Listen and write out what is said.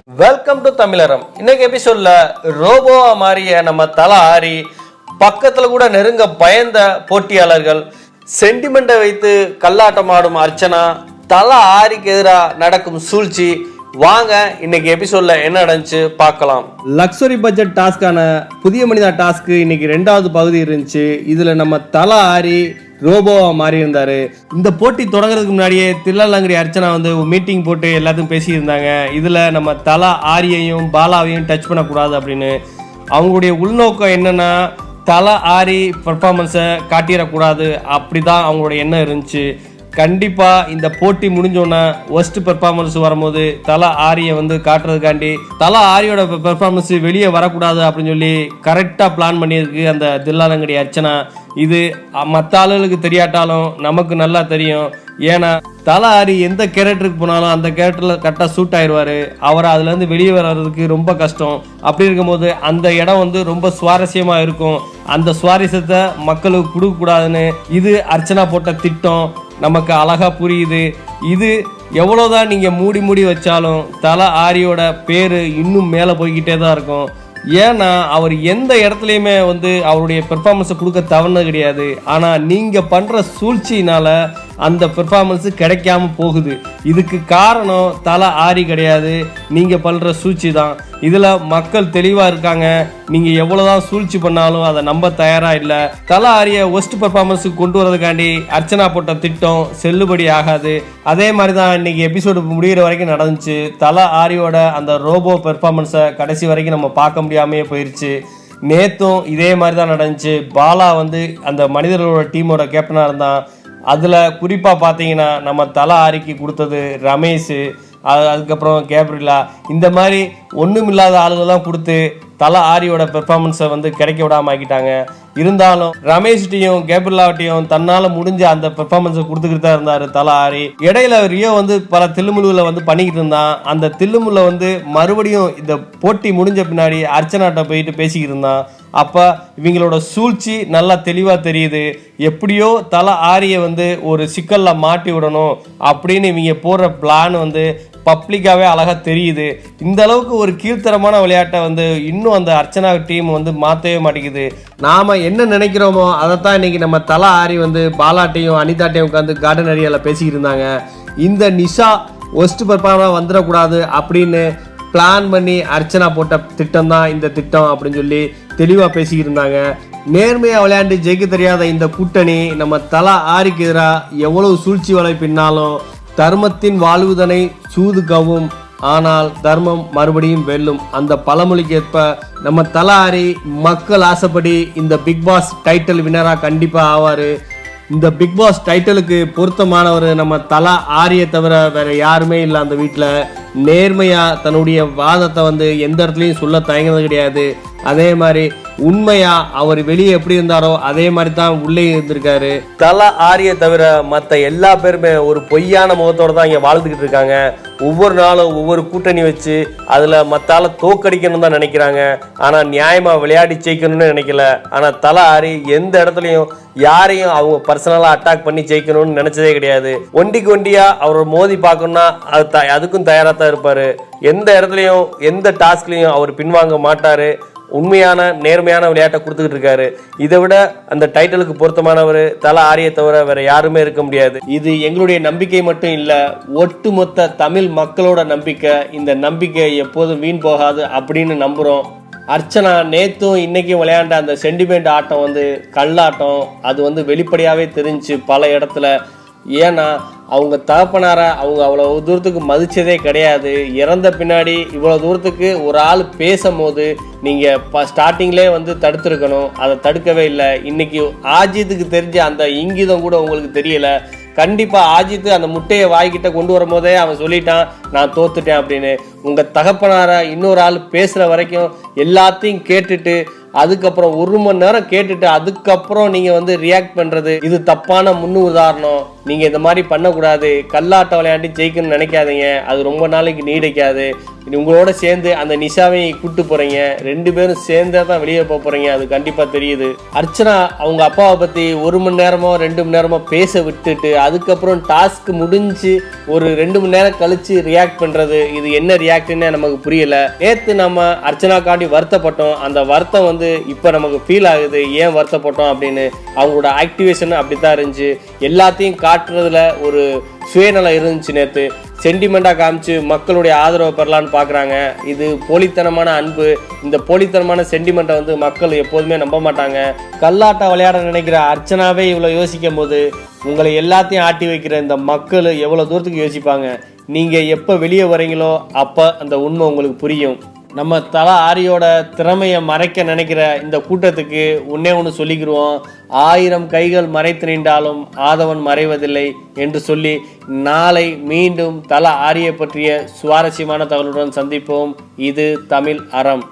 Welcome to Tamilaram. இன்னைக்கு எபிசோட்ல ரோபோவா மாறிய நம்ம தல ஆரி, பக்கத்துல கூட நெருங்க பயந்த போட்டியாளர்கள், சென்டிமெண்ட்டை வைத்து கல்லாட்டம் ஆடும் அர்ச்சனா, தல ஆரிக்கு எதிராக நடக்கும் சூழ்ச்சி. வாங்க இன்னைக்கு எபிசோட்ல என்ன நடந்துச்சு பார்க்கலாம். லக்ஸரி பட்ஜெட் டாஸ்கான புதிய மனிதா டாஸ்க் இன்னைக்கு 2வது பகுதி இருந்துச்சு. இதுல நம்ம தல ஆரி ரோபோவா மாறி இருந்தாரு. இந்த போட்டி தொடங்குறதுக்கு முன்னாடியே தில்லாலங்கடி அர்ச்சனா வந்து மீட்டிங் போட்டு எல்லாத்தையும் பேசியிருந்தாங்க. இதுல நம்ம தல ஆரியையும் பாலாவையும் டச் பண்ணக்கூடாது அப்படின்னு. அவங்களுடைய உள்நோக்கம் என்னன்னா, தல ஆரி பர்ஃபார்மன்ஸை காட்டிடக்கூடாது, அப்படிதான் அவங்களோட எண்ணம் இருந்துச்சு. கண்டிப்பா இந்த போட்டி முடிஞ்சோன்னா ஒஸ்ட் பெர்ஃபார்மன்ஸ் வரும்போது தல ஆரியை வந்து காட்டுறதுக்காண்டி தல ஆரியோட பெர்ஃபார்மன்ஸ் வெளியே வரக்கூடாது அப்படின்னு சொல்லி கரெக்டாக பிளான் பண்ணியிருக்கு அந்த தில்லாலங்கடி அர்ச்சனா. இது மற்ற ஆளுகளுக்கு தெரியாட்டாலும் நமக்கு நல்லா தெரியும். ஏன்னா தல ஆரி எந்த கேரக்டருக்கு போனாலும் அந்த கேரக்டரில் கரெக்டாக சூட் ஆயிடுவார். அவரை அதுலேருந்து வெளியே வர்றதுக்கு ரொம்ப கஷ்டம். அப்படி இருக்கும்போது அந்த இடம் வந்து ரொம்ப சுவாரஸ்யமாக இருக்கும். அந்த சுவாரஸ்யத்தை மக்களுக்கு கொடுக்கக்கூடாதுன்னு இது அர்ச்சனா போட்ட திட்டம் நமக்கு அழகா புரியுது. இது எவ்வளோதான் நீங்கள் மூடி மூடி வச்சாலும் தல ஆரியோட பேர் இன்னும் மேலே போய்கிட்டே தான் இருக்கும். ஏன்னா அவர் எந்த இடத்துலையுமே வந்து அவருடைய பெர்ஃபார்மன்ஸை கொடுக்க தவறுனது கிடையாது. ஆனால் நீங்கள் பண்ணுற சூழ்ச்சியினால அந்த பெர்ஃபார்மன்ஸ் கிடைக்காம போகுது. இதுக்கு காரணம் தல ஆரி கிடையாது, நீங்கள் பண்ணுற சூழ்ச்சி தான். இதில் மக்கள் தெளிவாக இருக்காங்க. நீங்கள் எவ்வளோதான் சூழ்ச்சி பண்ணாலும் அதை நம்ப தயாராக இல்லை. தல ஆரியை ஒஸ்ட் பெர்ஃபார்மன்ஸுக்கு கொண்டு வரதுக்காண்டி அர்ச்சனா போட்ட திட்டம் செல்லுபடி ஆகாது. அதே மாதிரி தான் இன்னைக்கு எபிசோடு முடிகிற வரைக்கும் நடந்துச்சு. தல ஆரியோட அந்த ரோபோ பெர்ஃபார்மன்ஸை கடைசி வரைக்கும் நம்ம பார்க்க முடியாமையே போயிடுச்சு. நேற்றும் இதே மாதிரி தான் நடந்துச்சு. பாலா வந்து அந்த மனிதர்களோட டீமோட கேப்டனாக இருந்தான். அதில் குறிப்பாக பார்த்தீங்கன்னா நம்ம தல ஆரிக்கு கொடுத்தது ரமேஷ், அதுக்கப்புறம் கேப்ரிலா, இந்த மாதிரி ஒன்றுமில்லாத ஆளுகள்லாம் கொடுத்து தல ஆரியோட பெர்ஃபார்மன்ஸை வந்து கிடைக்க விடாம ஆக்கிட்டாங்க. இருந்தாலும் ரமேஷ்ட்டையும் கேப்ரிலாவட்டையும் தன்னால் முடிஞ்ச அந்த பெர்ஃபார்மன்ஸை கொடுத்துக்கிட்டு தான் இருந்தார் தல ஆரி. இடையில ரியோ வந்து பல தில்லுமுல்லை வந்து பண்ணிக்கிட்டு இருந்தான். அந்த தில்லுமுல்லை வந்து மறுபடியும் இந்த போட்டி முடிஞ்ச பின்னாடி அர்ச்சனாட்ட போயிட்டு பேசிக்கிட்டு இருந்தான். அப்போ இவங்களோட சூழ்ச்சி நல்லா தெளிவாக தெரியுது. எப்படியோ தல ஆரியை வந்து ஒரு சிக்கலில் மாட்டி விடணும் அப்படின்னு இவங்க போடுற பிளான் வந்து பப்ளிக்காகவே அழகாக தெரியுது. இந்த அளவுக்கு ஒரு கீழ்த்தரமான விளையாட்டை வந்து இன்னும் அந்த அர்ச்சனா டீம் வந்து மாற்றவே மாட்டேங்குது. நாம் என்ன நினைக்கிறோமோ அதைத்தான் இன்னைக்கு நம்ம தல ஆரி வந்து பாலாட்டையும் அனிதாட்டையும் உட்காந்து கார்டன் ஏரியாவில் பேசிக்கிட்டு இருந்தாங்க. இந்த நிஷா ஒஸ்ட் பெர்ஃபார்மராக வந்துடக்கூடாது அப்படின்னு பிளான் பண்ணி அர்ச்சனா போட்ட திட்டம் தான் இந்த திட்டம் அப்படின்னு சொல்லி தெளிவாக பேசிக்கிட்டு இருந்தாங்க. நேர்மையாக விளையாண்டு ஜெயிக்க தெரியாத இந்த கூட்டணி நம்ம தல ஆரிக்கு எதிராக எவ்வளவு சூழ்ச்சி வலை பின்னாலும் தர்மத்தின் வாழ்வுதனை சூது கவும், ஆனால் தர்மம் மறுபடியும் வெல்லும். அந்த பழமொழிக்கு ஏற்ப நம்ம தல ஆரி மக்கள் ஆசைப்படி இந்த பிக் பாஸ் டைட்டில் வினராக கண்டிப்பாக ஆவார். இந்த பிக் பாஸ் டைட்டிலுக்கு பொருத்தமானவர் நம்ம தல ஆரியை தவிர வேற யாருமே இல்லை. அந்த வீட்டில் நேர்மையாக தன்னுடைய வாதத்தை வந்து எந்த இடத்துலையும் சொல்ல தயங்கினது கிடையாது. அதே மாதிரி உண்மையா அவர் வெளியே எப்படி இருந்தாரோ அதே மாதிரி தான் உள்ளே இருந்திருக்காரு. தல ஆரியை தவிர மற்ற எல்லா பேருமே ஒரு பொய்யான முகத்தோட தான் இங்கே வாழ்ந்துக்கிட்டு இருக்காங்க. ஒவ்வொரு நாளும் ஒவ்வொரு கூட்டணி வச்சு அதில் மற்றால தோக்கடிக்கணும் தான் நினைக்கிறாங்க. ஆனால் நியாயமாக விளையாடி ஜெயிக்கணும்னு நினைக்கல. ஆனால் தல ஆரி எந்த இடத்துலையும் யாரையும் அவங்க பர்சனலாக அட்டாக் பண்ணி ஜெயிக்கணும்னு நினைச்சதே கிடையாது. ஒண்டிக்கு ஒண்டியா அவரை மோதி பார்க்கணும்னா அதுக்கும் தயாராக தான் இருப்பார். எந்த இடத்துலையும் எந்த டாஸ்க்லையும் அவர் பின்வாங்க மாட்டார். உண்மையான நேர்மையான விளையாட்டை கொடுத்துக்கிட்டு இருக்காரு. இதை விட அந்த டைட்டிலுக்கு பொருத்தமானவர் தல ஆரியை தவிர வேற யாருமே இருக்க முடியாது. இது எங்களுடைய நம்பிக்கை மட்டும் இல்ல, ஒட்டுமொத்த தமிழ் மக்களோட நம்பிக்கை. இந்த நம்பிக்கை எப்போதும் வீண் போகாது அப்படின்னு நம்புறோம். அர்ச்சனா நேத்தும் இன்னைக்கும் விளையாண்ட அந்த சென்டிமெண்ட் ஆட்டம் வந்து கல்லாட்டம். அது வந்து வெளிப்படையாவே தெரிஞ்சு பல இடத்துல. ஏன்னா அவங்க தகப்பனார அவங்க அவ்வளோ தூரத்துக்கு மதிச்சதே கிடையாது. இறந்த பின்னாடி இவ்வளோ தூரத்துக்கு ஒரு ஆள் பேசும்போது நீங்கள் ஸ்டார்டிங்லேயே வந்து தடுத்துருக்கணும். அதை தடுக்கவே இல்லை. இன்னைக்கு ஆஜித்துக்கு தெரிஞ்ச அந்த இங்கிதம் கூட உங்களுக்கு தெரியலை. கண்டிப்பாக ஆஜித்து அந்த முட்டையை வாய்கிட்ட கொண்டு வரும்போதே அவன் சொல்லிட்டான் நான் தோத்துட்டேன் அப்படின்னு. உங்கள் தகப்பனார இன்னொரு ஆள் பேசுகிற வரைக்கும் எல்லாத்தையும் கேட்டுட்டு அதுக்கப்புறம் 1 மணி நேரம் கேட்டுட்டு அதுக்கப்புறம் நீங்கள் வந்து ரியாக்ட் பண்ணுறது இது தப்பான உதாரணம். நீங்கள் இந்த மாதிரி பண்ணக்கூடாது. கல்லாட்டம் விளையாண்டு ஜெயிக்கணும்னு நினைக்காதீங்க, அது ரொம்ப நாளைக்கு நீடிக்காது. உங்களோட சேர்ந்து அந்த நிஷாவையும் கூட்டு போறீங்க, 2 பேரும் சேர்ந்தே தான் வெளியே போக போறீங்க, அது கண்டிப்பா தெரியுது. அர்ச்சனா அவங்க அப்பாவை பத்தி 1 மணி நேரமோ 2 மணி நேரமோ பேச விட்டுட்டு அதுக்கப்புறம் டாஸ்க் முடிஞ்சு ஒரு 2 மணி நேரம் கழிச்சு ரியாக்ட் பண்றது, இது என்ன ரியாக்ட்னே நமக்கு புரியல. நேத்து நம்ம அர்ச்சனாக்காண்டி வருத்தப்பட்டோம், அந்த வருத்தம் இப்ப நமக்கு ஃபீல் ஆகுது ஏன் வருத்தப்பட்டோம் அப்படின்னு. அவங்களோட ஆக்டிவேஷன் அப்படித்தான் இருந்துச்சு, எல்லாத்தையும் காட்டுறதுல ஒரு சுயநலம் இருந்துச்சு. நேத்து சென்டிமெண்டா காமிச்சு மக்களுடைய ஆதரவை பெறலான்னு பாக்குறாங்க. இது போலித்தனமான அன்பு. இந்த போலித்தனமான சென்டிமெண்ட்டை மக்கள் எப்போதுமே நம்ப மாட்டாங்க. கல்லாட்டம் விளையாட நினைக்கிற அர்ச்சனாவே இவ்வளவு யோசிக்கும் போது உங்களை எல்லாத்தையும் ஆட்டி வைக்கிற இந்த மக்கள் எவ்வளவு தூரத்துக்கு யோசிப்பாங்க. நீங்க எப்ப வெளியே வரீங்களோ அப்ப அந்த உண்மை உங்களுக்கு புரியும். நம்ம தல ஆரியோட திறமையை மறைக்க நினைக்கிற இந்த கூட்டத்துக்கு ஒன்று சொல்லிக்கிடுவோம், 1000 கைகள் மறைத்து நின்றாலும் ஆதவன் மறைவதில்லை என்று சொல்லி நாளை மீண்டும் தல ஆரியை பற்றிய சுவாரஸ்யமான தகவலுடன் சந்திப்போம். இது தமிழ் அறம்.